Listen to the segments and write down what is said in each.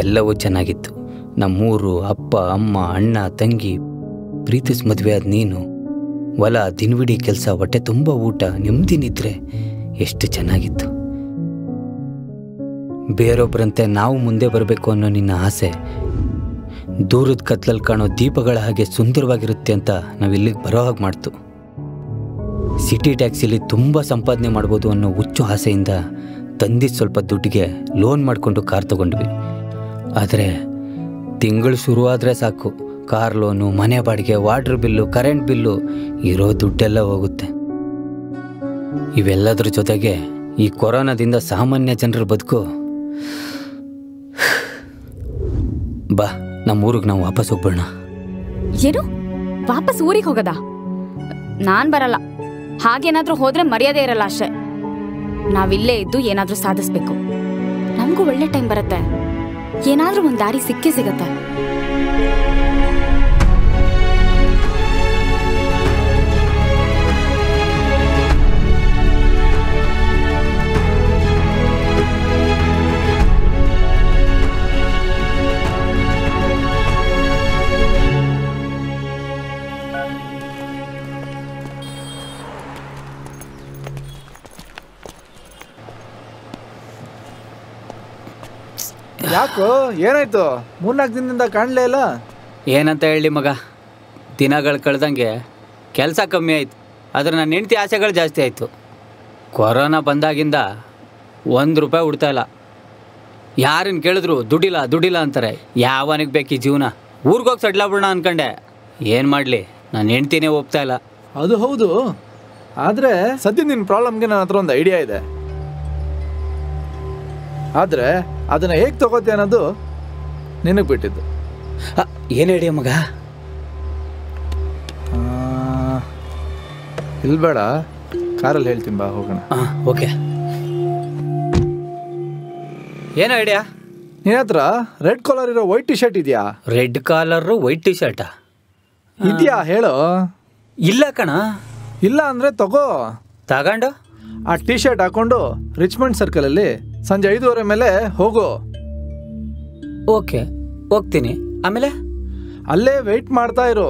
ಎಲ್ಲವೂ ಚೆನ್ನಾಗಿತ್ತು. ನಮ್ಮೂರು, ಅಪ್ಪ ಅಮ್ಮ ಅಣ್ಣ ತಂಗಿ, ಪ್ರೀತಿಸ್ ಮದುವೆ ಆದ ನೀನು, ಹೊಲ, ದಿನವಿಡೀ ಕೆಲಸ, ಹೊಟ್ಟೆ ತುಂಬ ಊಟ, ನೆಮ್ಮದಿ ನಿದ್ರೆ, ಎಷ್ಟು ಚೆನ್ನಾಗಿತ್ತು. ಬೇರೊಬ್ಬರಂತೆ ನಾವು ಮುಂದೆ ಬರಬೇಕು ಅನ್ನೋ ನಿನ್ನ ಆಸೆ ದೂರದ ಕತ್ಲಲ್ಲಿ ಕಾಣೋ ದೀಪಗಳ ಹಾಗೆ ಸುಂದರವಾಗಿರುತ್ತೆ ಅಂತ ನಾವು ಇಲ್ಲಿಗೆ ಬರೋ ಹಾಗೆ ಮಾಡ್ತು. ಸಿಟಿ ಟ್ಯಾಕ್ಸಿಲಿ ತುಂಬ ಸಂಪಾದನೆ ಮಾಡ್ಬೋದು ಅನ್ನೋ ಹುಚ್ಚು ಆಸೆಯಿಂದ ತಂದಿದ್ದ ಸ್ವಲ್ಪ ದುಡ್ಡಿಗೆ ಲೋನ್ ಮಾಡಿಕೊಂಡು ಕಾರ್ ತಗೊಂಡ್ವಿ. ಆದರೆ ತಿಂಗಳು ಶುರುವಾದರೆ ಸಾಕು, ಕಾರ್ ಲೋನು, ಮನೆ ಬಾಡಿಗೆ, ವಾಟರ್ ಬಿಲ್ಲು, ಕರೆಂಟ್ ಬಿಲ್ಲು, ಇರೋ ದುಡ್ಡೆಲ್ಲ ಹೋಗುತ್ತೆ. ಇವೆಲ್ಲದ್ರ ಜೊತೆಗೆ ಈ ಕೊರೋನಾದಿಂದ ಸಾಮಾನ್ಯ ಜನರ ಬದುಕು. ಬಾ, ನಮ್ಮ ಊರಿಗೆ ನಾವು ವಾಪಸ್ ಹೋಗ್ಬೇಡ. ಏನು, ವಾಪಸ್ ಊರಿಗೆ ಹೋಗದ? ನಾನ್ ಬರಲ್ಲ. ಹಾಗೇನಾದ್ರೂ ಹೋದ್ರೆ ಮರ್ಯಾದೆ ಇರಲ್ಲ ಅಷ್ಟೇ. ನಾವಿಲ್ಲೇ ಇದ್ದು ಏನಾದ್ರೂ ಸಾಧಿಸ್ಬೇಕು. ನಮಗೂ ಒಳ್ಳೆ ಟೈಮ್ ಬರುತ್ತೆ. ಏನಾದ್ರೂ ಒಂದ್ ದಾರಿ ಸಿಕ್ಕೇ ಸಿಗತ್ತೆ. ಯಾಕೋ, ಏನಾಯ್ತು? 3-4 ದಿನದಿಂದ ಕಾಣಲೇ ಇಲ್ಲ. ಏನಂತ ಹೇಳಿ ಮಗ, ದಿನಗಳು ಕಳೆದಂಗೆ ಕೆಲಸ ಕಮ್ಮಿ ಆಯಿತು, ಆದರೆ ನನ್ನ ಹೆಂಡತಿ ಆಸೆಗಳು ಜಾಸ್ತಿ ಆಯಿತು. ಕೊರೋನಾ ಬಂದಾಗಿಂದ ₹1 ಉಡ್ತಾ ಇಲ್ಲ. ಯಾರನ್ನು ಕೇಳಿದ್ರು ದುಡ್ಡಿಲ್ಲ ಅಂತಾರೆ. ಯಾವನಿಗೆ ಬೇಕು ಈ ಜೀವನ? ಊರಿಗೋಗಿ ಸಡ್ಲಾಬಿಡೋಣ ಅಂದ್ಕೊಂಡೆ. ಏನು ಮಾಡಲಿ, ನನ್ನ ಹೆಂಡ್ತಿನೇ ಒಪ್ತಾ ಇಲ್ಲ. ಅದು ಹೌದು, ಆದರೆ ಸದ್ಯ ನಿನ್ನ ಪ್ರಾಬ್ಲಮ್ಗೆ ನನ್ನ ಹತ್ರ ಒಂದು ಐಡಿಯಾ ಇದೆ. ಆದರೆ ಅದನ್ನು ಹೇಗೆ ತಗೋತೀಯ ಅನ್ನೋದು ನಿನಗೆ ಬಿಟ್ಟಿದ್ದು. ಏನು ಐಡಿಯಾ ಮಗ? ಇಲ್ಲಿ ಬೇಡ, ಕಾರಲ್ಲಿ ಹೇಳ್ತೀನಿ, ಬಾ ಹೋಗೋಣ. ಓಕೆ. ಏನು ಐಡಿಯಾ? ನಿನ್ನ ಹತ್ರ ರೆಡ್ ಕಾಲರ್ ಇರೋ ವೈಟ್ ಟಿ ಶರ್ಟ್ ಇದೆಯಾ? ರೆಡ್ ಕಾಲರು ವೈಟ್ ಟಿ ಶರ್ಟಾ ಇದೆಯಾ ಹೇಳು. ಇಲ್ಲ ಕಣ. ಇಲ್ಲ ಅಂದರೆ ತಗೊಂಡು ಆ ಟಿ ಶರ್ಟ್ ಹಾಕೊಂಡು ರಿಚ್ಮಂಡ್ ಸರ್ಕಲಲ್ಲಿ ಸಂಜೆ 5:30 ಮೇಲೆ ಹೋಗು. ಓಕೆ, ಹೋಗ್ತೀನಿ. ಆಮೇಲೆ ಅಲ್ಲೇ ವೆಯ್ಟ್ ಮಾಡ್ತಾ ಇರು.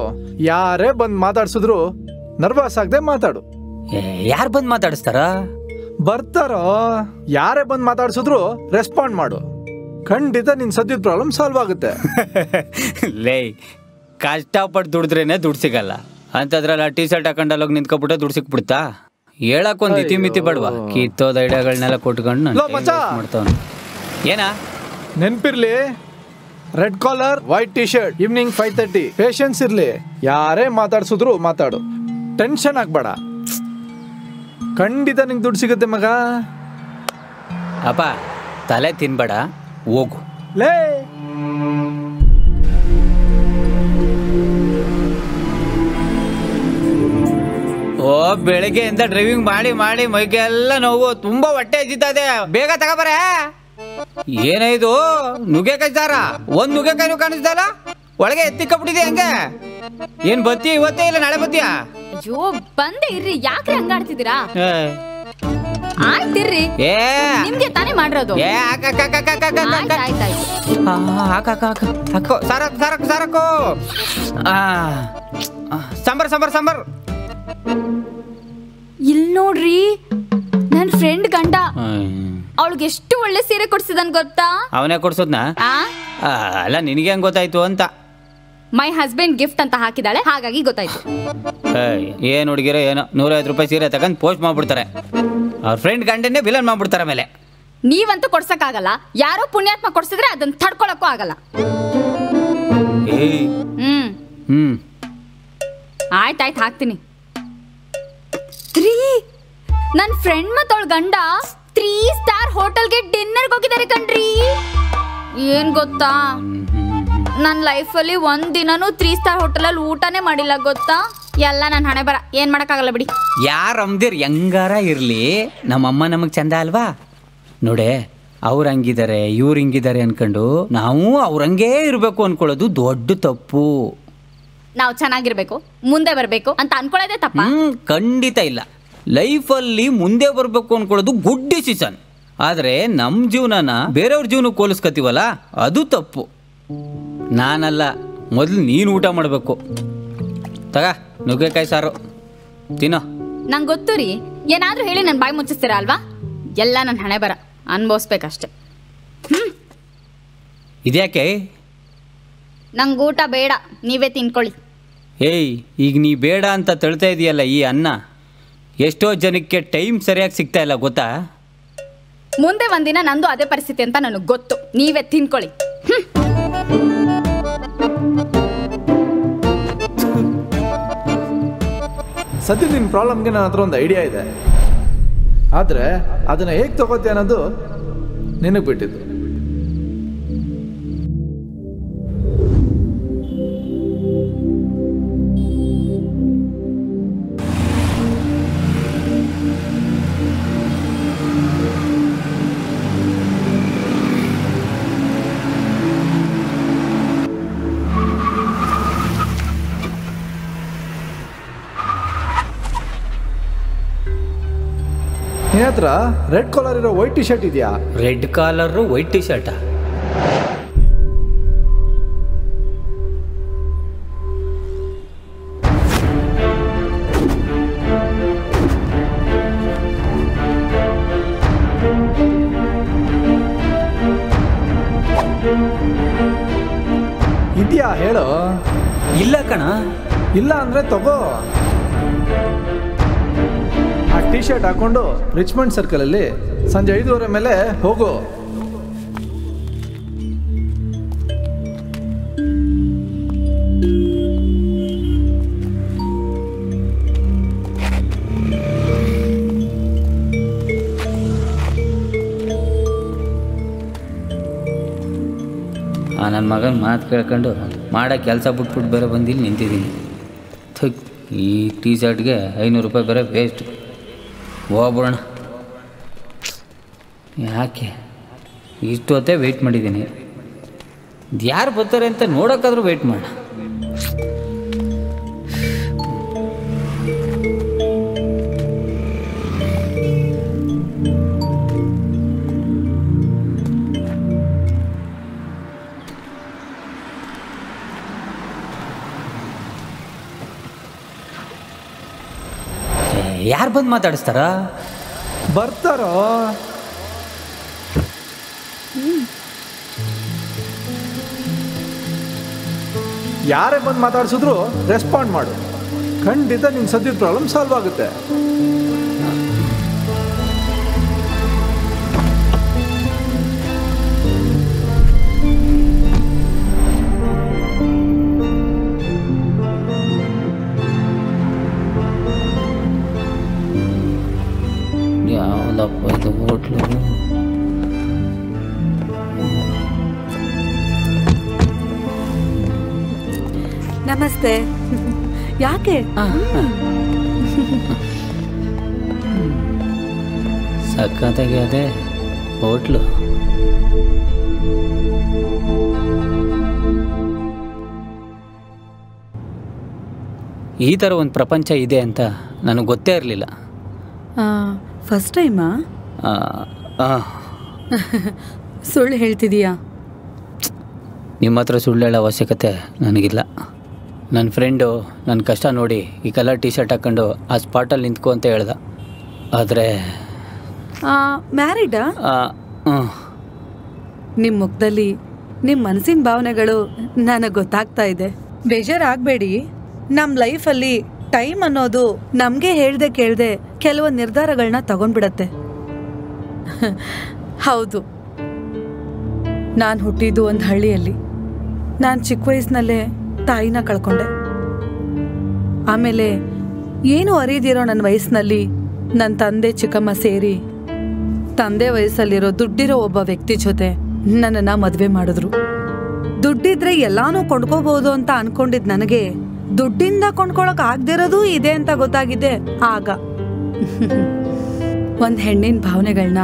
ಯಾರೇ ಬಂದು ಮಾತಾಡ್ಸಿದ್ರು ನರ್ವಸ್ ಆಗದೆ ಮಾತಾಡು. ಯಾರು ಬಂದು ಮಾತಾಡಿಸ್ತಾರ? ಬರ್ತಾರೋ, ಯಾರೇ ಬಂದು ಮಾತಾಡ್ಸಿದ್ರು ರೆಸ್ಪಾಂಡ್ ಮಾಡು. ಖಂಡಿತ ನಿನ್ ಸದ್ಯದ ಪ್ರಾಬ್ಲಮ್ ಸಾಲ್ವ್ ಆಗುತ್ತೆ. ಲೇ, ಕಷ್ಟಪಟ್ಟು ದುಡಿದ್ರೇನೆ ದುಡ್ಡು ಸಿಗಲ್ಲ ಅಂತದ್ರಲ್ಲ ಟಿ ಶರ್ಟ್ ಹಾಕೊಂಡಲ್ಲೋಗಿ ನಿಂತ್ಕೊಬಿಟ್ರೆ ದುಡ್ಡು ಸಿಕ್ಬಿಡ್ತಾ? ಹೇಳಕ್ಕೊಂದು ಇತಿ ಬಡವಾ, ಕಿತ್ತೋದ ಐಡಿಯಾಗಳನ್ನೆಲ್ಲ ಕೊಟ್ಕೊಂಡು ಮಾಡ್ತಾವ. ಏನಾ ನೆನ್ಪಿರ್ಲಿ, red collar white T shirt, evening 5:30. Patience ಇರ್ಲಿ, ಯಾರೇ ಮಾತಾಡ್ಸಿದ್ರು ಮಾತಾಡು, ಟೆನ್ಷನ್ ಆಗ್ಬೇಡ. ಖಂಡಿತ ನಿಂಗೆ ದುಡ್ಡು ಸಿಗುತ್ತೆ ಮಗ. ಅಪ್ಪ, ತಲೆ ತಿನ್ಬೇಡ, ಹೋಗು. ಲೇ, ಓ, ಬೆಳಗ್ಗೆಯಿಂದ ಡ್ರೈವಿಂಗ್ ಮಾಡಿ ಮಾಡಿ ಮೈಗೆಲ್ಲ ನೋವು, ತುಂಬಾ ಹೊಟ್ಟೆ ಹಚ್ಚಿತ್ತದೆ. ಬೇಗ ತಗೋಬರ. ಏನಾಯ್ತು? ನುಗ್ಗೆಕಾಯಿ ಸಾರ, ಒಂದ್ ನುಗ್ಗೆಕಾಯಿನೂ ಕಾಣಿಸ್ದಲ್ಲ, ಒಳಗೆ ಎತ್ತಿಕ್ಕಬಿಟ್ಟಿದೆ. ಹಂಗೆ ಏನ್ ಬತ್ತಿ ಇವತ್ತೇ ಇಲ್ಲ ನಾಳೆ ಬತ್ತೀಯಾ? ಅಯ್ಯೋ, ಬಂದೆ ಇರ್ರಿ, ಯಾಕ್ರಿ ಹಂಗಾಡ್ತಿದ್ದೀರಾ? ಆಯ್ತಿರ್ರಿ, ನಿಮ್ಗೆ ತಾನೇ ಮಾಡಿರೋದು. ಸಾರಕು ಸಾಂಬಾರ್. ಇಲ್ ನೋಡ್ರಿ, ನನ್ ಫ್ರೆಂಡ್ ಗಂಡ ಅವಳಿಗೆ ಎಷ್ಟು ಒಳ್ಳೆ ಸೀರೆ ಕೊಡ್ಸಿದನ್ ಗೊತ್ತಾ? ಅವನೇ ಕೊಡ್ಸೋದ್ನ? ಅಲ್ಲ, ನಿನಗೆ ಹೆಂಗ್ ಗೊತ್ತಾಯ್ತು ಅಂತ? ಮೈ ಹಸ್ಬೆಂಡ್ ಗಿಫ್ಟ್ ಅಂತ ಹಾಕಿದಾಳೆ, ಹಾಗಾಗಿ ಗೊತ್ತಾಯ್ತು. ಏನ್ ಹುಡುಗಿರೋ ಏನೋ ₹150 ಸೀರೆ ತಗೊಂಡ್ ಪೋಸ್ಟ್ ಮಾಡ್ಬಿಡ್ತಾರೆ. ಅವ್ರ ಫ್ರೆಂಡ್ ಗಂಡನ್ನೇ ವಿಲನ್ ಮಾಡ್ಬಿಡ್ತಾರೆ. ಆಮೇಲೆ ನೀವಂತೂ ಕೊಡ್ಸಕ್ಕಾಗಲ್ಲ, ಯಾರೋ ಪುಣ್ಯಾತ್ಮ ಕೊಡ್ಸಿದ್ರೆ ಅದನ್ನ ತಡ್ಕೊಳಕ್ಕೂ ಆಗಲ್ಲ. ಆಯ್ತಾಯ್ತು, ಹಾಕ್ತೀನಿ. ನನ್ ಫ್ರೆಂಡ್ ಮತ್ತವಳ ಗಂಡ 3 ಸ್ಟಾರ್ ಹೋಟೆಲ್ಗೆ ಡಿನ್ನರ್ಗೆ ಹೋಗಿದ್ದಾರೆ ಕಣ್ರಿ. ಏನ್ ಗೊತ್ತಾ, ನನ್ನ ಲೈಫಲ್ಲಿ ಒಂದ್ ದಿನನೂ 3 ಸ್ಟಾರ್ ಹೋಟೆಲಲ್ಲಿ ಊಟನೇ ಮಾಡಿಲ್ಲ ಗೊತ್ತಾ. ಎಲ್ಲ ನನ್ನ ಹಣೆ ಬರ, ಏನ್ ಮಾಡಕ್ಕಾಗಲ್ಲ ಬಿಡಿ. ಯಾರ ಅಮ್ದಿರ್ ಹೆಂಗಾರ ಇರ್ಲಿ, ನಮ್ಮಮ್ಮ ನಮಗ್ ಚಂದ ಅಲ್ವಾ? ನೋಡೆ, ಅವ್ರು ಹಂಗಿದ್ದಾರೆ ಇವ್ರು ಹಿಂಗಿದ್ದಾರೆ ಅನ್ಕೊಂಡು ನಾವು ಅವ್ರಂಗೇ ಇರ್ಬೇಕು ಅನ್ಕೊಳ್ಳೋದು ದೊಡ್ಡ ತಪ್ಪು. ನಾವು ಚೆನ್ನಾಗಿರ್ಬೇಕು, ಮುಂದೆ ಬರ್ಬೇಕು ಅಂತ ಅನ್ಕೊಳ್ಳೋದೇ ತಪ್ಪ? ಖಂಡಿತ ಇಲ್ಲ. ಲೈಫಲ್ಲಿ ಮುಂದೆ ಬರಬೇಕು ಅಂದ್ಕೊಳ್ಳೋದು ಗುಡ್ ಡಿಸಿಷನ್. ಆದರೆ ನಮ್ಮ ಜೀವನನ ಬೇರೆಯವ್ರ ಜೀವನಕ್ಕೆ ಹೋಲಿಸ್ಕೊತೀವಲ್ಲ ಅದು ತಪ್ಪು. ನಾನಲ್ಲ, ಮೊದಲು ನೀನು ಊಟ ಮಾಡಬೇಕು. ತಗ ನುಗ್ಗೆಕಾಯಿ ಸಾರು ತಿನ್ನೋ. ನಂಗೆ ಗೊತ್ತು ರೀ, ಏನಾದರೂ ಹೇಳಿ ನನ್ನ ಬಾಯಿ ಮುಚ್ಚಿಸ್ತೀರಾ ಅಲ್ವಾ? ಎಲ್ಲ ನನ್ನ ಹಣೆ ಬರ ಅನ್ಭವಿಸ್ಬೇಕಷ್ಟೆ. ಇದ್ಯಾಕೆ? ನಂಗೆ ಊಟ ಬೇಡ, ನೀವೇ ತಿನ್ಕೊಳ್ಳಿ. ಏಯ್, ಈಗ ನೀ ಬೇಡ ಅಂತ ತಳ್ತಾ ಇದೆಯಲ್ಲ ಈ ಅನ್ನ, ಎಷ್ಟೋ ಜನಕ್ಕೆ ಟೈಮ್ ಸರಿಯಾಗಿ ಸಿಗ್ತಾ ಇಲ್ಲ ಗೊತ್ತಾ? ಮುಂದೆ ಒಂದಿನ ನಂದು ಅದೇ ಪರಿಸ್ಥಿತಿ ಅಂತ ನನಗೆ ಗೊತ್ತು, ನೀವೇ ತಿನ್ಕೊಳ್ಳಿ. ಸದ್ಯ ನಿನ್ನ ಪ್ರಾಬ್ಲಮ್ಗೆ ನನ್ನ ಹತ್ರ ಒಂದು ಐಡಿಯಾ ಇದೆ, ಆದರೆ ಅದನ್ನು ಹೇಗೆ ತಗೋತೀಯ ಅನ್ನೋದು ನಿನಗೆ ಬಿಟ್ಟಿದ್ದು. ನಿನ್ನ ಹತ್ರ ರೆಡ್ ಕಾಲರ್ ಇರೋ ವೈಟ್ ಟಿ ಶರ್ಟ್ ಇದೆಯಾ? ರೆಡ್ ಕಾಲರು ವೈಟ್ ಟಿ ಶರ್ಟಾ? ಇದೆಯಾ ಹೇಳು. ಇಲ್ಲ ಕಣ. ಇಲ್ಲ ಅಂದ್ರೆ ತಗೋ. ಆ ಟಿ ಶರ್ಟ್ ಹಾಕೊಂಡು ರಿಚ್ಮಂಡ್ ಸರ್ಕಲಲ್ಲಿ ಸಂಜೆ 5:30 ಮೇಲೆ ಹೋಗು. ನನ್ನ ಮಗನ ಮಾತು ಕೇಳ್ಕೊಂಡು ಮಾಡೋ ಕೆಲಸ ಬಿಟ್ಬಿಟ್ಟು ಬೇರೆ ಬಂದಿಲ್ಲಿ ನಿಂತಿದ್ದೀನಿ. ಥಕ್, ಈ ಟಿ ಶರ್ಟ್ಗೆ 500 ರೂಪಾಯಿ ಬೇರೆ ವೇಸ್ಟ್. ಹೋಗ್ಬಿಡೋಣ. ಯಾಕೆ ಇಷ್ಟು ಹೊತ್ತೇ ವೆಯ್ಟ್ ಮಾಡಿದ್ದೀನಿ, ಯಾರು ಬರ್ತಾರೆ ಅಂತ ನೋಡೋಕ್ಕಾದ್ರೂ ವೆಯ್ಟ್ ಮಾಡ. ಯಾರು ಬಂದು ಮಾತಾಡಿಸ್ತಾರ? ಬರ್ತಾರೋ? ಯಾರೇ ಬಂದು ಮಾತಾಡ್ಸಿದ್ರು ರೆಸ್ಪಾಂಡ್ ಮಾಡು, ಖಂಡಿತ ನಿನ್ನ ಸದ್ಯದ ಪ್ರಾಬ್ಲಮ್ ಸಾಲ್ವ್ ಆಗುತ್ತೆ. ಯಾವುದಪ್ಪ ಇದು ಹೋಟ್ಲು? ನಮಸ್ತೆ. ಯಾಕೆ? ಸಕ್ಕತ್ತಾಗಿ ಅದೇ ಹೋಟ್ಲು. ಈ ಥರ ಒಂದು ಪ್ರಪಂಚ ಇದೆ ಅಂತ ನನಗೆ ಗೊತ್ತೇ ಇರಲಿಲ್ಲ. ಫಸ್ಟ್ ಟೈಮಾ? ಸುಳ್ಳು ಹೇಳ್ತಿದೀಯಾ? ನಿಮ್ಮ ಹತ್ರ ಸುಳ್ಳು ಹೇಳೋ ಅವಶ್ಯಕತೆ ನನಗಿಲ್ಲ. ನನ್ನ ಫ್ರೆಂಡು ನನ್ನ ಕಷ್ಟ ನೋಡಿ ಈ ಕಲರ್ ಟಿ ಶರ್ಟ್ ಹಾಕ್ಕೊಂಡು ಆ ಸ್ಪಾಟಲ್ಲಿ ನಿಂತ್ಕೊ ಅಂತ ಹೇಳ್ದ. ಆದರೆ ಮ್ಯಾರಿಡಾ? ನಿಮ್ಮ ಮುಖದಲ್ಲಿ ನಿಮ್ಮ ಮನಸ್ಸಿನ ಭಾವನೆಗಳು ನನಗೆ ಗೊತ್ತಾಗ್ತಾ ಇದೆ. ಬೇಜಾರಾಗಬೇಡಿ. ನಮ್ಮ ಲೈಫಲ್ಲಿ ಟೈಮ್ ಅನ್ನೋದು ನಮಗೆ ಹೇಳ್ದೆ ಕೇಳದೆ ಕೆಲವೊಂದು ನಿರ್ಧಾರಗಳನ್ನ ತಗೊಂಡ್ಬಿಡತ್ತೆ. ಹೌದು, ನಾನು ಹುಟ್ಟಿದ್ದು ಒಂದು ಹಳ್ಳಿಯಲ್ಲಿ. ನಾನು ಚಿಕ್ಕ ವಯಸ್ಸಿನಲ್ಲೇ ತಾಯಿನ ಕಳ್ಕೊಂಡೆ. ಆಮೇಲೆ ಏನು ಅರಿದಿರೋ ನನ್ನ ವಯಸ್ಸಿನಲ್ಲಿ ನನ್ನ ತಂದೆ ಚಿಕ್ಕಮ್ಮ ಸೇರಿ ತಂದೆ ವಯಸ್ಸಲ್ಲಿರೋ ದುಡ್ಡಿರೋ ಒಬ್ಬ ವ್ಯಕ್ತಿ ಜೊತೆ ನನ್ನನ್ನು ಮದುವೆ ಮಾಡಿದ್ರು. ದುಡ್ಡಿದ್ರೆ ಎಲ್ಲಾನು ಕೊಂಡ್ಕೋಬಹುದು ಅಂತ ಅನ್ಕೊಂಡಿದ್ ನನಗೆ ದುಡ್ಡಿಂದ ಕೊಂಡ್ಕೊಳಕ್ ಆಗದಿರೋದು ಇದೆ ಅಂತ ಗೊತ್ತಾಗಿದೆ ಆಗ. ಒಂದು ಹೆಣ್ಣಿನ ಭಾವನೆಗಳನ್ನ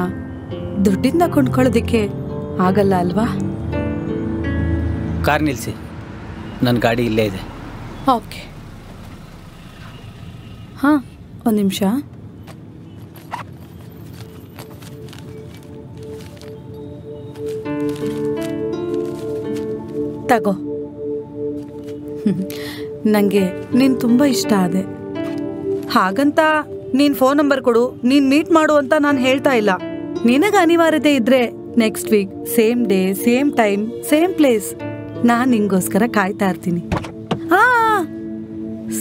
ದುಡ್ಡಿಂದ ಕೊಂಡ್ಕೊಳ್ಳೋದಿಕ್ಕೆ ಆಗಲ್ಲ ಅಲ್ವಾ? ಕಾರ್ ನಿಲ್ಲಿಸಿ, ನನ್ನ ಗಾಡಿ ಇಲ್ಲೇ ಇದೆ. ಓಕೆ. ಹಾಂ, ಒಂದು ನಿಮಿಷ. ತಗೋ. ನನಗೆ ನೀನು ತುಂಬ ಇಷ್ಟ ಆದೆ. ಹಾಗಂತ ನೀನು ಫೋನ್ ನಂಬರ್ ಕೊಡು, ನೀನು ಮೀಟ್ ಮಾಡು ಅಂತ ನಾನು ಹೇಳ್ತಾ ಇಲ್ಲ. ನಿನಗೆ ಅನಿವಾರ್ಯತೆ ಇದ್ರೆ next week same day same time same place ನಾನು ನಿಂಗೋಸ್ಕರ ಕಾಯ್ತಾ ಇರ್ತೀನಿ.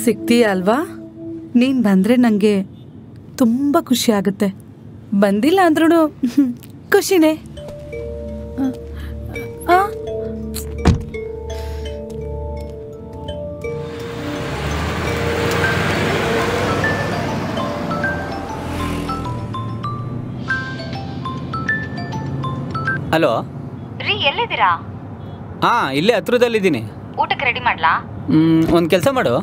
ಸಿಗ್ತೀಯ ಅಲ್ವಾ? ನೀನು ಬಂದರೆ ನನಗೆ ತುಂಬ ಖುಷಿ ಆಗುತ್ತೆ. ಬಂದಿಲ್ಲ ಅಂದ್ರೂ ಖುಷಿನೇ. ಹಲೋ ರೀ, ಎಲ್ಲಿದ್ದೀರಾ? ಇಲ್ಲೇ ಹತ್ರದಲ್ಲಿದ್ದೀನಿ. ಊಟಕ್ಕೆ ರೆಡಿ ಮಾಡ್ಲಾ? ಒಂದು ಕೆಲಸ ಮಾಡು,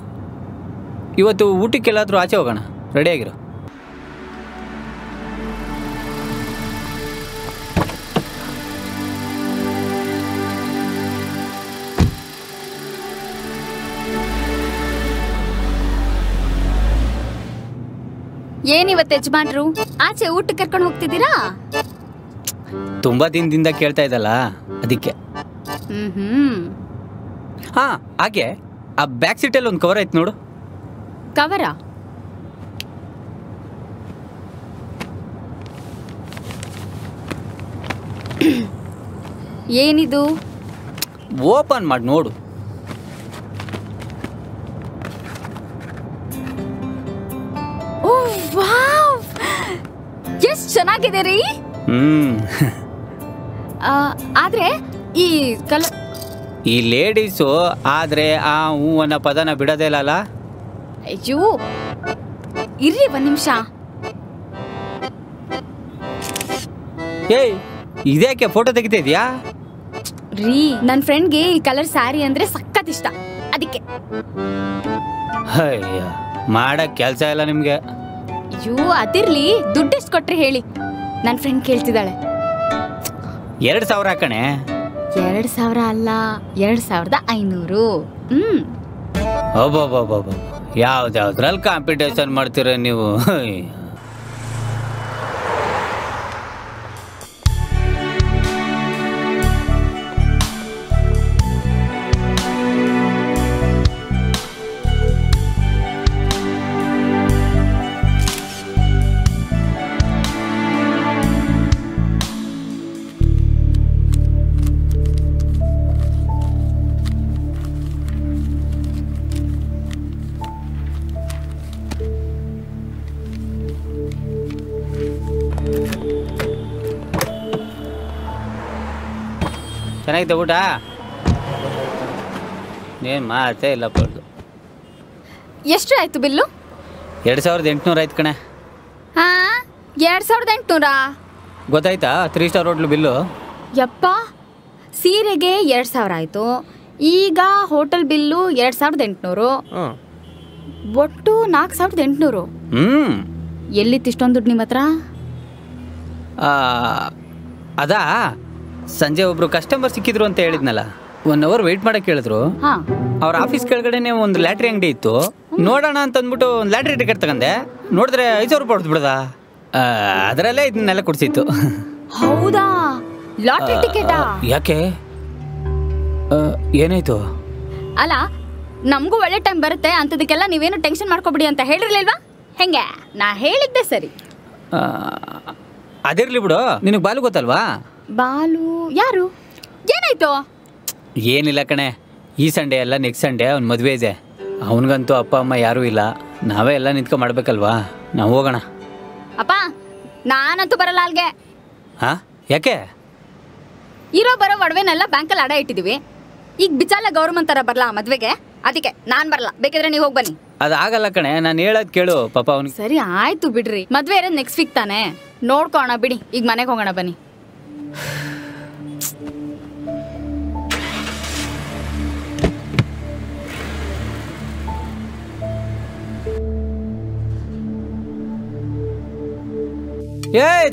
ಇವತ್ತು ಊಟಕ್ಕೆಲ್ಲಾದರೂ ಆಚೆ ಹೋಗೋಣ. ರೆಡಿಯಾಗಿರು. ಏನಿವತ್ತು ಯಜಮಾನ್ರು ಆಚೆ ಊಟಕ್ಕೆ ಕರ್ಕೊಂಡು ಹೋಗ್ತಿದ್ದೀರಾ? ತುಂಬ ದಿನದಿಂದ ಕೇಳ್ತಾ ಇದ್ದಲ್ಲ, ಅದಕ್ಕೆ. ಹಾಗೆ ಆ ಬ್ಯಾಕ್ ಸೀಟಲ್ಲಿ ಒಂದು ಕವರ್ ಐತೆ ನೋಡು. ಕವರಾ? ಏನಿದು? ಓಪನ್ ಮಾಡಿ ನೋಡು. ಎಷ್ಟು ಚೆನ್ನಾಗಿದೆ ರೀ. ಆದ್ರೆ ಈ ಲೇಡೀಸು ಆದ್ರೆ ಆ ಹೂ ಅನ್ನೋ ಪದನ ಬಿಡೋದೇ ಇಲ್ಲ. ಅಯ್ಯೋ ಇರ್ರಿ ಒಂದ್ ನಿಮಿಷ. ಏಯ್, ಇದ್ಯಾಕೆ ಫೋಟೋ ತೆಗಿತಾ ಇದೀಯಾ? ರೀ, ನನ್ನ ಫ್ರೆಂಡ್ಗೆ ಈ ಕಲರ್ ಸ್ಯಾರಿ ಅಂದ್ರೆ ಸಖತ್ ಇಷ್ಟ, ಅದಕ್ಕೆ. ಅಯ್ಯ, ಮಾಡಕ್ ಕೆಲ್ಸ ಇಲ್ಲ ನಿಮ್ಗೆ. ಅಯ್ಯೋ ಅದಿರ್ಲಿ, ದುಡ್ಡೆಷ್ಟು ಕೊಟ್ರಿ ಹೇಳಿ? ನನ್ನ ಫ್ರೆಂಡ್ ಕೇಳ್ತಿದ್ದಾಳೆ. 2,000 ಕಣೆ. 2,000 ಅಲ್ಲ, 2,500. ಒಬ್ಬೊಬ್ಬೊಬ್ಬೊಬ್ಬ, ಯಾವ್ದ್ಯಾವ್ದ್ರಲ್ಲಿ ಕಾಂಪಿಟೇಷನ್ ಮಾಡ್ತೀರ ನೀವು? ಚೆನ್ನಾಗಿದೆ ಊಟ? ಏನು ಮಾತೇ ಇಲ್ಲ ಪಡ್ದು. ಎಷ್ಟು ಆಯ್ತು ಬಿಲ್ಲು? 2,800 ಆಯ್ತು ಕಣೆ. 2,800? ಗೊತ್ತಾಯ್ತಾ? 3 ಸ್ಟಾರ್ ಹೋಟ್ಲು ಬಿಲ್ಲು. ಯಪ್ಪ, ಸೀರೆಗೆ 2,000 ಆಯ್ತು, ಈಗ ಹೋಟೆಲ್ ಬಿಲ್ಲು 2,800, ಒಟ್ಟು 4,800. ಎಲ್ಲಿತ್ತು ಇಷ್ಟೊಂದು ದುಡ್ಡು ನಿಮ್ಮ ಹತ್ರ? ಅದಾ, ಸಂಜೆ ಒಬ್ರು ಕಸ್ಟಮರ್ ಸಿಕ್ಕಿದ್ರು ಅಂತ ಹೇಳಿದ್ನಲ್ಲ, 1 ಅವರ್ ವೆಯ್ಟ್ ಮಾಡಕ್ಕೆ ಹೇಳಿದ್ರು. ಅವ್ರ ಆಫೀಸ್ ಕೆಳಗಡೆನೆ ಒಂದು ಲ್ಯಾಟ್ರಿ ಅಂಗಡಿ ಇತ್ತು. ನೋಡೋಣ ಅಂತ ಅಂದ್ಬಿಟ್ಟು ಒಂದು ಲ್ಯಾಟ್ರಿ ಟಿಕೆಟ್ ತಗೊಂಡೆ. ನೋಡಿದ್ರೆ 5,000 ರೂಪಾಯಿ ಹೊಡೆದು ಬಿಡದ. ಅದರಲ್ಲೇ ಇದನ್ನೆಲ್ಲ ಕೊಡ್ಸಿತ್ತು. ಹೌದಾ? ಲಾಟ್ರಿ ಟಿಕೆಟಾ? ಯಾಕೆ, ಏನಾಯ್ತು? ಅಲ್ಲ, ನಮಗೂ ಒಳ್ಳೆ ಟೈಮ್ ಬರುತ್ತೆ ಅಂತದಕ್ಕೆಲ್ಲ ನೀವೇನು ಟೆನ್ಷನ್ ಮಾಡ್ಕೊಬಿಡಿ ಅಂತ ಹೇಳಿರ್ಲಿಲ್ವಾ? ಹೆಂಗೆ, ನಾ ಹೇಳಿದ್ದೆ ಸರಿ. ಅದಿರ್ಲಿ ಬಿಡು, ನಿನಗೆ ಬಾಲು ಗೊತ್ತಲ್ವಾ? ಬಾಲು ಯಾರು? ಏನಾಯ್ತು? ಏನಿಲ್ಲ ಕಣೆ, ಈ ಸಂಡೇ ಅಲ್ಲ ನೆಕ್ಸ್ಟ್ ಸಂಡೇ ಅವ್ನ ಮದುವೆ ಇದೆ. ಅವನಿಗಂತೂ ಅಪ್ಪ ಅಮ್ಮ ಯಾರೂ ಇಲ್ಲ, ನಾವೇ ಎಲ್ಲ ನಿಂತ್ಕೊಂಡು ಮಾಡ್ಬೇಕಲ್ವಾ. ನಾವು ಹೋಗೋಣ. ಅಪ್ಪ, ನಾನಂತೂ ಬರಲ್ಲ ಅಲ್ಗೆ. ಯಾಕೆ? ಇರೋ ಬರೋ ಒಡವೆನೆಲ್ಲ ಬ್ಯಾಂಕಲ್ಲಿ ಅಡ ಇಟ್ಟಿದೀವಿ. ಈಗ ಬಿಚಾಲ ಗೌರ್ಮೆಂಟ್ ತರ ಬರಲ್ಲ ಮದ್ವೆಗೆ, ಅದಕ್ಕೆ ನಾನ್ ಬರಲ್ಲ. ಬೇಕಿದ್ರೆ ನೀವು ಹೋಗಿ ಬನ್ನಿ. ಅದಾಗಲ್ಲ ಕಣೆ, ನಾನು ಹೇಳೋದು ಕೇಳು ಪಾಪ ಅವ್ನಿಗೆ. ಸರಿ ಆಯ್ತು ಬಿಡ್ರಿ, ಮದ್ವೆ ಇರೋದು ನೆಕ್ಸ್ಟ್ ವೀಕ್ ತಾನೆ, ನೋಡ್ಕೋಣ ಬಿಡಿ. ಈಗ ಮನೆಗೆ ಹೋಗೋಣ ಬನ್ನಿ.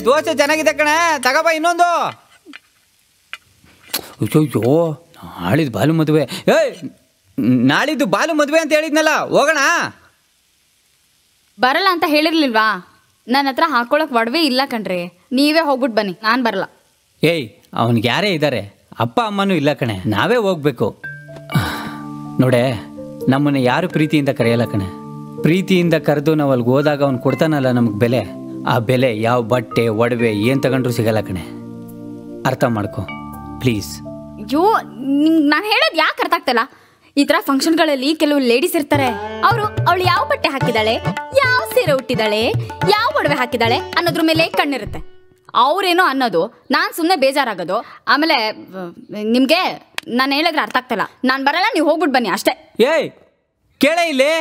ದೋಸೆ ಚೆನ್ನಾಗಿದೆ ಕಣೆ, ತಗೋಬಾ ಇನ್ನೊಂದು. ಅಯ್ಯೋ, ನಾಳಿದ್ದು ಬಾಲು ಮದುವೆ. ನಾಳಿದ್ದು ಬಾಲು ಮದುವೆ ಅಂತ ಹೇಳಿದ್ನಲ್ಲ, ಹೋಗೋಣ. ಬರಲ್ಲ ಅಂತ ಹೇಳಿರ್ಲಿಲ್ವಾ? ನನ್ನ ಹತ್ರ ಹಾಕೊಳಕ್ ಒಡವೆ ಇಲ್ಲ ಕಣ್ರಿ, ನೀವೇ ಹೋಗ್ಬಿಟ್ಟು ಬನ್ನಿ, ನಾನು ಬರಲ್ಲ. ಅವನಿಗೆ ಯಾರೇ ಇದ್ದಾರೆ, ಅಪ್ಪ ಅಮ್ಮನೂ ಇಲ್ಲ ಕಣೆ, ನಾವೇ ಹೋಗ್ಬೇಕು. ನೋಡೆ, ನಮ್ಮನ್ನು ಯಾರು ಪ್ರೀತಿಯಿಂದ ಕರೆಯಲ್ಲ ಕಣೆ. ಪ್ರೀತಿಯಿಂದ ಕರೆದು ನಾವು ಅಲ್ಲಿಗೆ ಹೋದಾಗ ಅವ್ನು ಕೊಡ್ತಾನಲ್ಲ ನಮಗೆ ಬೆಲೆ, ಆ ಬೆಲೆ ಯಾವ ಬಟ್ಟೆ ಒಡವೆ ಏನು ತಗೊಂಡ್ರು ಸಿಗಲ್ಲ ಕಣೆ. ಅರ್ಥ ಮಾಡ್ಕೊ ಪ್ಲೀಸ್. ಅಯ್ಯೋ, ನಾನು ಹೇಳೋದು ಯಾಕೆ ಅರ್ಥ ಆಗ್ತಲ್ಲ? ಈ ಥರ ಫಂಕ್ಷನ್ಗಳಲ್ಲಿ ಕೆಲವು ಲೇಡೀಸ್ ಇರ್ತಾರೆ. ಅವಳು ಯಾವ ಬಟ್ಟೆ ಹಾಕಿದಾಳೆ, ಯಾವ ಸೀರೆ ಉಟ್ಟಿದ್ದಾಳೆ, ಯಾವ ಒಡವೆ ಹಾಕಿದಾಳೆ ಅನ್ನೋದ್ರ ಮೇಲೆ ಕಣ್ಣಿರುತ್ತೆ. ಅವ್ರೇನೋ ಅನ್ನೋದು, ನಾನು ಸುಮ್ಮನೆ ಬೇಜಾರಾಗೋದು. ಆಮೇಲೆ ನಿಮಗೆ ನಾನು ಹೇಳಿದ್ರೆ ಅರ್ಥ ಆಗ್ತಲ್ಲ. ನಾನು ಬರಲ್ಲ, ನೀವು ಹೋಗ್ಬಿಟ್ಟು ಬನ್ನಿ ಅಷ್ಟೇ. ಏಯ್ ಕೇಳ ಇಲ್ಲಿ.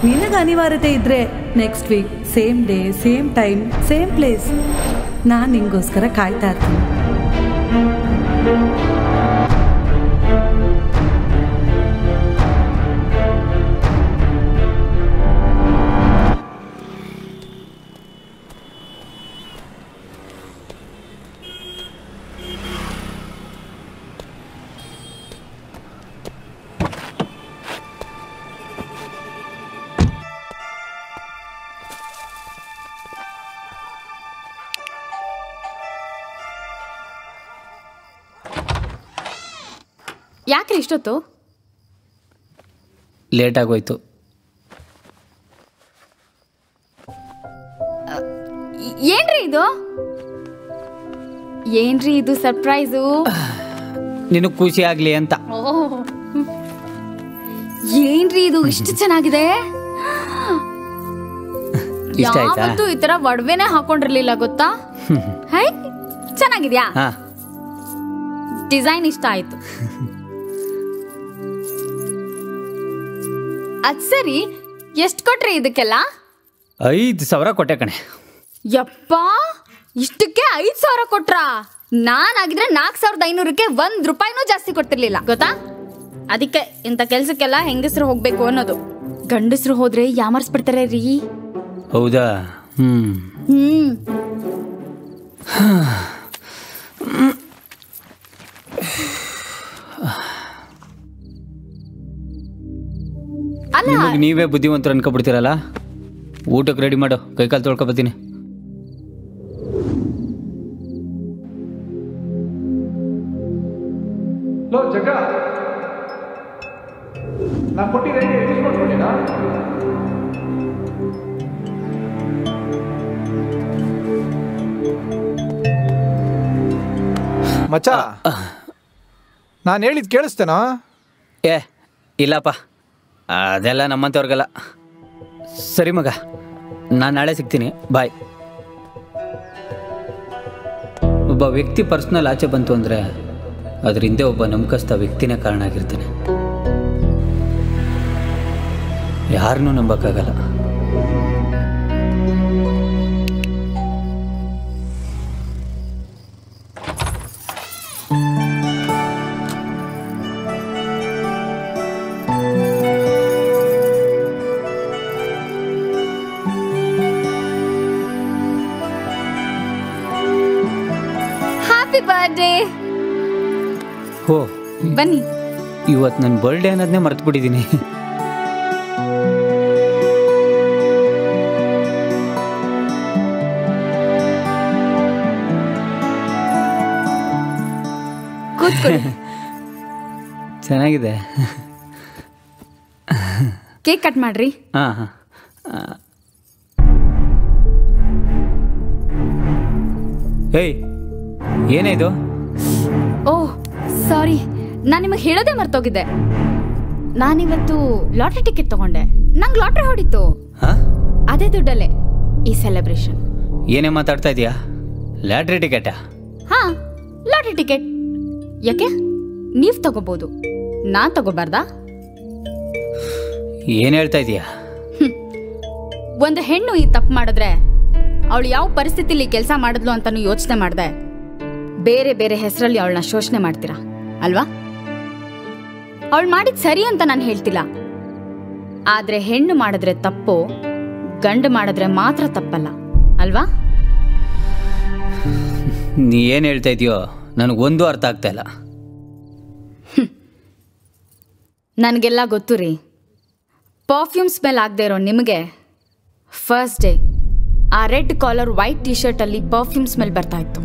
ನಿನಗೆ ಅನಿವಾರ್ಯತೆ ಇದ್ರೆ next week same day same time same place ನಾನು ನಿಂಗೋಸ್ಕರ ಕಾಯ್ತಾ ಇರ್ತೀನಿ. ಯಾಕ್ರಿ ಇಷ್ಟೊತ್ತು? ಲೇಟ್ ಆಗೋಯ್ತು. ಏನ್ರಿ ಇದು ಸರ್ಪ್ರೈಸು? ನಿನಗೆ ಖುಷಿ ಆಗ್ಲಿ ಅಂತ. ಏನ್ರಿ ಇದು ಇಷ್ಟು ಚೆನ್ನಾಗಿದೆ? ಇಷ್ಟ ಆಯ್ತಾ? ಯಾವತ್ತೂ ಈ ತರ ಒಡವೆನೇ ಹಾಕೊಂಡಿರ್ಲಿಲ್ಲ ಗೊತ್ತಾ? ಹೈ, ಚೆನ್ನಾಗಿದ್ಯಾ? ಡಿಸೈನ್ ಇಷ್ಟ ಆಯ್ತು. ಅದ್ ಸರಿ, ಎಷ್ಟು ಕೊಟ್ರಿ ಇದಕ್ಕೆಲ್ಲ? 5,000 ಕೊಟ್ಟೆ ಕಣೆ. ಯಪ್ಪ, ಇಷ್ಟಕ್ಕೆ 5,000 ಕೊಟ್ರಾ? ನಾನಾಗಿದ್ರೆ 4,500ಕ್ಕೆ 1 ರೂಪಾಯಿನೂ ಜಾಸ್ತಿ ಕೊಟ್ಟಿರ್ಲಿಲ್ಲ ಗೊತ್ತಾ? ಅದಕ್ಕೆ ಇಂಥ ಕೆಲ್ಸಕ್ಕೆಲ್ಲ ಹೆಂಗಸರು ಹೋಗ್ಬೇಕು ಅನ್ನೋದು. ಗಂಡಸರು ಹೋದ್ರೆ ಯಾಮರ್ಸ್ಬಿಡ್ತಾರೆ ರೀ. ಹೌದಾ? ನೀವೇ ಬುದ್ಧಿವಂತರು ಅನ್ಕೊಬಿಡ್ತೀರಲ್ಲ. ಊಟಕ್ಕೆ ರೆಡಿ ಮಾಡು, ಕೈಕಾಲು ತೊಳ್ಕೊಬತ್ತೀನಿ. ಮಚ್ಚ, ನಾನು ಹೇಳಿದ್ ಕೇಳಿಸ್ತೇನಾ? ಏ ಇಲ್ಲಪ್ಪ, ಅದೆಲ್ಲ ನಮ್ಮಂಥವ್ರಿಗೆಲ್ಲ. ಸರಿ ಮಗ, ನಾನು ನಾಳೆ ಸಿಗ್ತೀನಿ, ಬಾಯ್. ಒಬ್ಬ ವ್ಯಕ್ತಿ ಪರ್ಸ್ನಲ್ ಆಚೆ ಬಂತು ಅಂದರೆ ಅದ್ರ ಹಿಂದೆ ಒಬ್ಬ ನಂಬಿಕಸ್ಥ ವ್ಯಕ್ತಿನೇ ಕಾರಣ ಆಗಿರ್ತಾನೆ. ಯಾರನ್ನೂ ನಂಬಕ್ಕಾಗಲ್ಲ. ಬರ್ಡೇ. ಹೋ ಬನ್ನಿ. ಇವತ್ತು ನನ್ನ ಬರ್ಡೇ ಅನ್ನೋದನ್ನೇ ಮರ್ತು ಬಿಟ್ಟಿದ್ದೀನಿ. ಚೆನ್ನಾಗಿದೆ. ಕೇಕ್ ಕಟ್ ಮಾಡ್ರಿ. ಹಾಂ. ಏಯ್, ಏನೇ ಇದು? ಓಹ್ ಸಾರಿ, ನಾನು ನಿಮಗೆ ಹೇಳೋದೇ ಮರ್ತೋಗಿದ್ದೆ. ನಾನಿವತ್ತು ಲಾಟ್ರಿ ಟಿಕೆಟ್ ತಗೊಂಡೆ. ನಂಗೆ ಲಾಟ್ರಿ ಹೊಡಿತು. ಅದೇ ದುಡ್ಡಲ್ಲೇ ಈ ಸೆಲೆಬ್ರೇಷನ್. ಏನೇ ಮಾತಾಡ್ತಾ ಇದೀಯಾ? ಲಾಟ್ರಿ ಟಿಕೆಟಾ? ಹಾ, ಲಾಟ್ರಿ ಟಿಕೆಟ್. ಯಾಕೆ, ನೀವು ತಗೋಬಹುದು, ನಾನ್ ತಗೋಬಾರ್ದಾ? ಏನ್ ಹೇಳ್ತಾ ಇದೀಯಾ? ಒಂದು ಹೆಣ್ಣು ಈ ತಪ್ಪು ಮಾಡಿದ್ರೆ ಅವಳು ಯಾವ ಪರಿಸ್ಥಿತಿಲಿ ಕೆಲಸ ಮಾಡಿದ್ಲು ಅಂತಾನು ಯೋಚನೆ ಮಾಡ್ದೆ ಬೇರೆ ಬೇರೆ ಹೆಸರಲ್ಲಿ ಅವಳನ್ನ ಶೋಷಣೆ ಮಾಡ್ತೀರಾ ಅಲ್ವಾ? ಅವಳು ಮಾಡಿದ್ ಸರಿ ಅಂತ ನಾನು ಹೇಳ್ತಿಲ್ಲ. ಆದ್ರೆ ಹೆಣ್ಣು ಮಾಡಿದ್ರೆ ತಪ್ಪು, ಗಂಡು ಮಾಡಿದ್ರೆ ಮಾತ್ರ ತಪ್ಪಲ್ಲ ಅಲ್ವಾ? ನೀ ಏನ್ ಹೇಳ್ತಾ ಇದೀಯೋ ನನಗೊಂದು ಅರ್ಥ ಆಗ್ತಾ ಇಲ್ಲ. ನನಗೆಲ್ಲ ಗೊತ್ತು ರೀ. ಪರ್ಫ್ಯೂಮ್ ಸ್ಮೆಲ್ ಆಗದೆ ಇರೋ ನಿಮಗೆ ಫಸ್ಟ್ ಡೇ ಆ ರೆಡ್ ಕಾಲರ್ ವೈಟ್ ಟಿ ಶರ್ಟಲ್ಲಿ ಪರ್ಫ್ಯೂಮ್ ಸ್ಮೆಲ್ ಬರ್ತಾ ಇತ್ತು.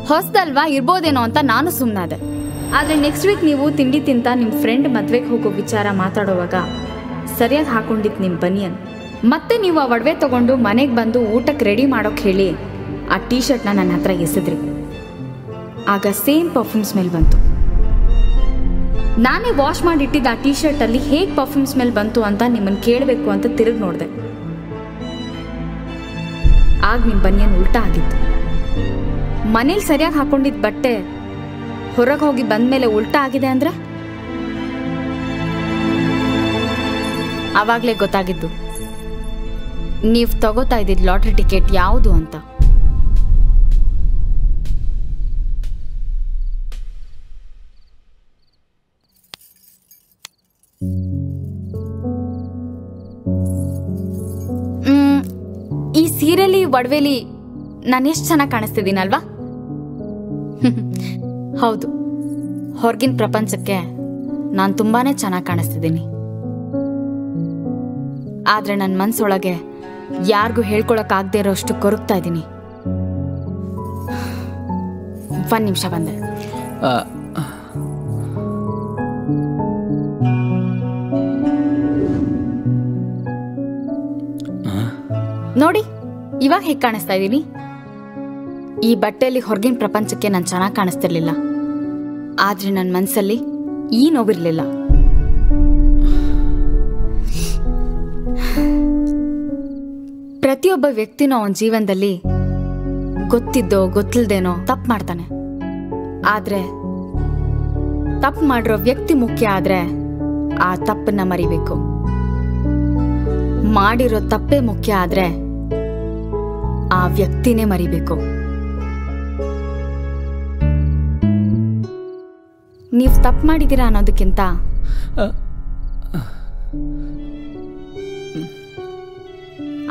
ಹೊಸದಲ್ವಾ ಇರ್ಬೋದೇನೋ ಅಂತ ನಾನು ಸುಮ್ಮನಾದೆ. ಆದರೆ ನೆಕ್ಸ್ಟ್ ವೀಕ್ ನೀವು ತಿಂಡಿ ತಿಂತ ನಿಮ್ಮ ಫ್ರೆಂಡ್ ಮದುವೆಗೆ ಹೋಗೋ ವಿಚಾರ ಮಾತಾಡೋವಾಗ ಸರಿಯಾಗಿ ಹಾಕೊಂಡಿದ್ದು ನಿಮ್ಮ ಬನಿಯನ್. ಮತ್ತೆ ನೀವು ಆ ಒಡವೆ ತೊಗೊಂಡು ಮನೆಗೆ ಬಂದು ಊಟಕ್ಕೆ ರೆಡಿ ಮಾಡೋಕ್ಕೆ ಹೇಳಿ ಆ ಟೀ ಶರ್ಟ್ನ ನನ್ನ ಹತ್ರ ಎಸೆದ್ರಿ. ಆಗ ಸೇಮ್ ಪರ್ಫ್ಯೂಮ್ ಸ್ಮೆಲ್ ಬಂತು. ನಾನೇ ವಾಶ್ ಮಾಡಿಟ್ಟಿದ್ದ ಆ ಟೀ ಶರ್ಟಲ್ಲಿ ಹೇಗೆ ಪರ್ಫ್ಯೂಮ್ ಸ್ಮೆಲ್ ಬಂತು ಅಂತ ನಿಮ್ಮನ್ನು ಕೇಳಬೇಕು ಅಂತ ತಿರುಗಿ ನೋಡಿದೆ. ಆಗ ನಿಮ್ಮ ಬನಿಯನ್ ಉಲ್ಟಾ ಆಗಿತ್ತು. ಮನೇಲಿ ಸರಿಯಾಗಿ ಹಾಕೊಂಡಿದ್ದ ಬಟ್ಟೆ ಹೊರಗೆ ಹೋಗಿ ಬಂದ್ಮೇಲೆ ಉಲ್ಟಾ ಆಗಿದೆ ಅಂದ್ರೆ ಆವಾಗಲೇ ಗೊತ್ತಾಗಿದ್ದು ನೀವು ತಗೋತಾ ಇದ್ದಿದ್ದು ಲಾಟ್ರಿ ಟಿಕೆಟ್ ಯಾವುದು ಅಂತ. ಈ ಸೀರೆಲಿ ಒಡವೆಲಿ ನಾನು ಎಷ್ಟು ಚೆನ್ನಾಗಿ ಕಾಣಿಸ್ತಿದ್ದೀನಲ್ವಾ? ಹೌದು, ಹೊರಗಿನ ಪ್ರಪಂಚಕ್ಕೆ ನಾನು ತುಂಬಾನೇ ಚೆನ್ನಾಗಿ ಕಾಣಿಸ್ತಿದ್ದೀನಿ. ಆದ್ರೆ ನನ್ನ ಮನಸ್ಸೊಳಗೆ ಯಾರಿಗೂ ಹೇಳ್ಕೊಳಕ್ಕಾಗದೇ ಇರೋಷ್ಟು ಕೊರಗ್ತಾ ಇದ್ದೀನಿ. ಒಂದು ನಿಮಿಷ ಬಂದೆ. ನೋಡಿ ಇವಾಗ ಹೇಗೆ ಕಾಣಿಸ್ತಾ ಇದ್ದೀನಿ. ಈ ಬಟ್ಟೆಯಲ್ಲಿ ಹೊರಗಿನ ಪ್ರಪಂಚಕ್ಕೆ ನಾನು ಚೆನ್ನಾಗಿ ಕಾಣಿಸ್ತಿರ್ಲಿಲ್ಲ, ಆದ್ರೆ ನನ್ನ ಮನಸ್ಸಲ್ಲಿ ಈ ನೋವಿರ್ಲಿಲ್ಲ. ಪ್ರತಿಯೊಬ್ಬ ವ್ಯಕ್ತಿನೂ ಅವನ ಜೀವನದಲ್ಲಿ ಗೊತ್ತಿದ್ದೋ ಗೊತ್ತಿಲ್ದೇನೋ ತಪ್ಪು ಮಾಡ್ತಾನೆ. ಆದ್ರೆ ತಪ್ಪು ಮಾಡಿರೋ ವ್ಯಕ್ತಿ ಮುಖ್ಯ. ಆದ್ರೆ ಆ ತಪ್ಪನ್ನ ಮರಿಬೇಕು. ಮಾಡಿರೋ ತಪ್ಪೇ ಮುಖ್ಯ. ಆದ್ರೆ ಆ ವ್ಯಕ್ತಿನೇ ಮರಿಬೇಕು. ನೀವು ತಪ್ಪು ಮಾಡಿದ್ದೀರಾ ಅನ್ನೋದಕ್ಕಿಂತ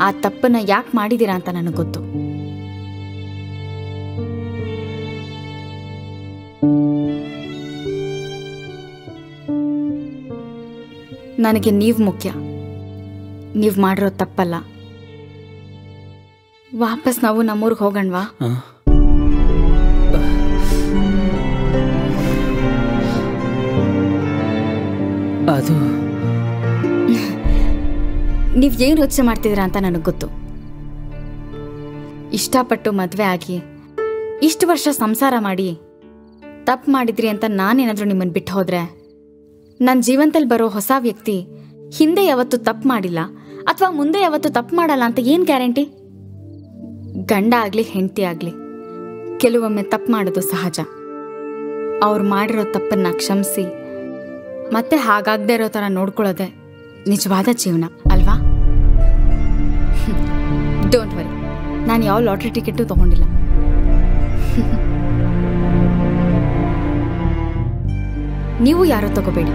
ಆ ತಪ್ಪನ್ನ ಯಾಕೆ ಮಾಡಿದ್ದೀರಾ ಅಂತ ನನಗೆ ಗೊತ್ತು. ನನಗೆ ನೀವು ಮುಖ್ಯ, ನೀವು ಮಾಡಿರೋ ತಪ್ಪಲ್ಲ. ವಾಪಸ್ ನಾವು ನಮ್ಮೂರಿಗೆ ಹೋಗಣ್ವಾ? ಅದು ನೀವು ಏನು ಯೋಚನೆ ಮಾಡ್ತಿದ್ದೀರಾ ಅಂತ ನನಗೆ ಗೊತ್ತು. ಇಷ್ಟಪಟ್ಟು ಮದುವೆ ಆಗಿ ಇಷ್ಟು ವರ್ಷ ಸಂಸಾರ ಮಾಡಿ ತಪ್ಪು ಮಾಡಿದ್ರಿ ಅಂತ ನಾನೇನಾದರೂ ನಿಮ್ಮನ್ನು ಬಿಟ್ಟು ಹೋದ್ರೆ ನನ್ನ ಜೀವನದಲ್ಲಿ ಬರೋ ಹೊಸ ವ್ಯಕ್ತಿ ಹಿಂದೆ ಯಾವತ್ತೂ ತಪ್ಪು ಮಾಡಿಲ್ಲ ಅಥವಾ ಮುಂದೆ ಯಾವತ್ತೂ ತಪ್ಪು ಮಾಡಲ್ಲ ಅಂತ ಏನು ಗ್ಯಾರಂಟಿ? ಗಂಡ ಆಗಲಿ ಹೆಂಡತಿ ಆಗಲಿ ಕೆಲವೊಮ್ಮೆ ತಪ್ಪು ಮಾಡೋದು ಸಹಜ. ಅವ್ರು ಮಾಡಿರೋ ತಪ್ಪನ್ನ ಕ್ಷಮಿಸಿ ಮತ್ತೆ ಹಾಗಾಗದೇ ಇರೋ ಥರ ನೋಡ್ಕೊಳ್ಳೋದೆ ನಿಜವಾದ ಜೀವನ ಅಲ್ವಾ? ಡೋಂಟ್ ವರಿ, ನಾನು ಯಾವ ಲಾಟ್ರಿ ಟಿಕೆಟು ತಗೊಂಡಿಲ್ಲ. ನೀವು ಯಾರೋ ತಗೋಬೇಡಿ.